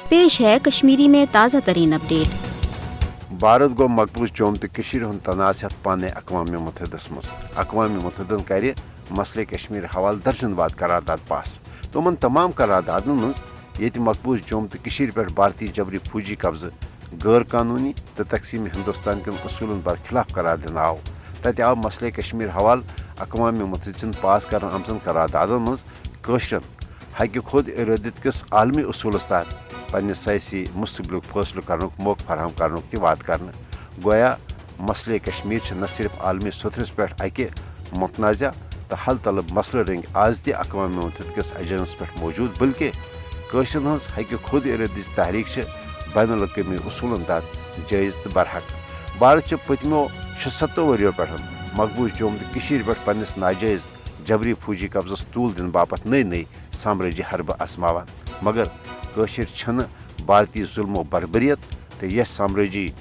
पेश है कश्मीरी में ताज़ा तरीन अपडेट। भारत गो मकबूज जौम तो हूं तनाज़त पाने अक़वाम मुत्तहिदस मज अक़वाम मुत्तहिदन कर मसले कश्मीर हवाल दर्जनवाद करारदाद पास तमन तमाम करारदादन मज ये मकबूज जौम तो पे भारतीय जबरी फौजी कब्ज़ गैर कानूनी तो तकसीम हिंदुस्तान कन असूलन बरखिलाफ करार दिन आव तत आव मसले कश्मीर हवाल अक़वाम मुत्तहिदन पास कर आमजन करारदादन मज कशरन हक खुद इरादत किस आलमी असूलस तहत पन्ने सयासी मुस्तबिल फैसलो कर मौक फराहम कर वाद कर गोया मसले कश्मीर न सिर्फ आलमी सतरस पे अकि मुतनाज़ा तो हल तलब मसले रंग आज तक अक़वाम मुत्तहिदा किस एजेंडस पे मौजूद बल्कि कशरन हज हक खुद इरादत तहरीक बैन अवी असूलन तहत जायज़ तो बरहक। भारत पतमो 76 वरियों पे मकबूज जौम तो पे पन्निस नाजायज़ जबरी फौजी कब्जस तूल दिन बापत नई नई साम्राज्य हरब आजमावान मगर कशर छन भारतीय जुल्मो बरबरियत तो यह साम्राज्य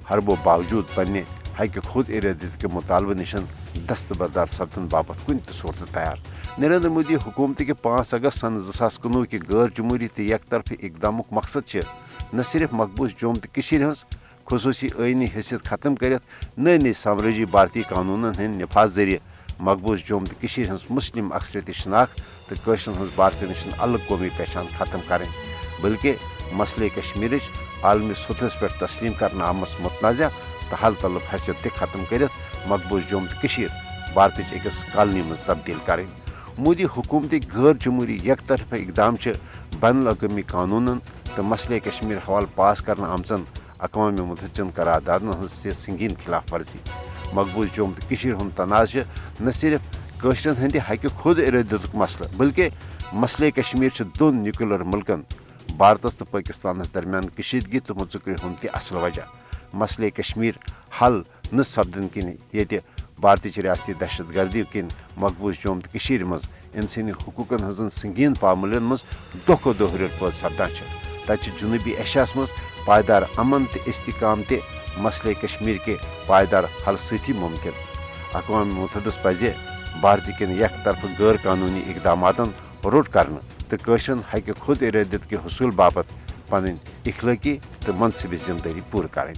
हरबो बावजूद पन्ने हक खुद इरादत के मुतालबे निशन दस्तबरदार सपदन बापत कुन सूरत तैयार। नरेंद्र मोदी हुकूमत के 5 अगस्त सन 2019 के गैर जमहूरी तो एक तरफ इकदाम मकसद न सिर्फ मकबूज जौम तो हज खसूसी आईनी हैसियत खत्म कर नई नई साम्राज्य भारतीय कानूनन हंद नफाज जरिए मकबूज जौम तो मुस्लिम अक्सरियत शनाख्त तो कशरन हज भारत निश अलग कौमी पहचान खत्म करें बल्कि मसले कश्मीर आलमी सतहस पे तस्लीम कर आमस मुतनाज़ा तो हल तलब हैसियत खत्म कर मकबूज जौम तो भारत अकिस कॉलोनी मज तब्दील करें। मोदी हुकूमत गैर जमहूरी एक तरफा इकदाम बैन अवी कानूनन तो मसले कश्मीर हवाल पास कर आमचन अक़वाम मुत्तहिदन करारदादन हज संगीन खिलाफ वर्जी। मकबूज जौम तो हूं तनाज़ न सिर्फ कशरन हंद हक खुद इरादत मसला बल्कि मसले कश्मीर दोन न्यूक्लियर मुल्कन भारत तो पाकिस्तान दरमियान कशीदगी तो मुजुकरी हूं असल वजह मसले कश्मीर हल न सपदन किन ये भारतीय रियासती दहशत गर्दी किन मकबूज जौम तो मज इंसानी हकूकन हजन संगीन पामुलन मज दो दो हुर पद सपदान तत जुनूबी एशियास मज पायदार अमन तो इस्तिकाम ते मसले कश्मीर के पायदार हल सती मुमकिन। अक़वाम मुत्तहिदस पजे भारत किन एक तरफ गैर कानूनी इकदामातन रोट कर तो कशरन हक खुद इरादत के हसूल बापत पन इखलाकी तो मनसबी जिम्मेदारी पूर करें।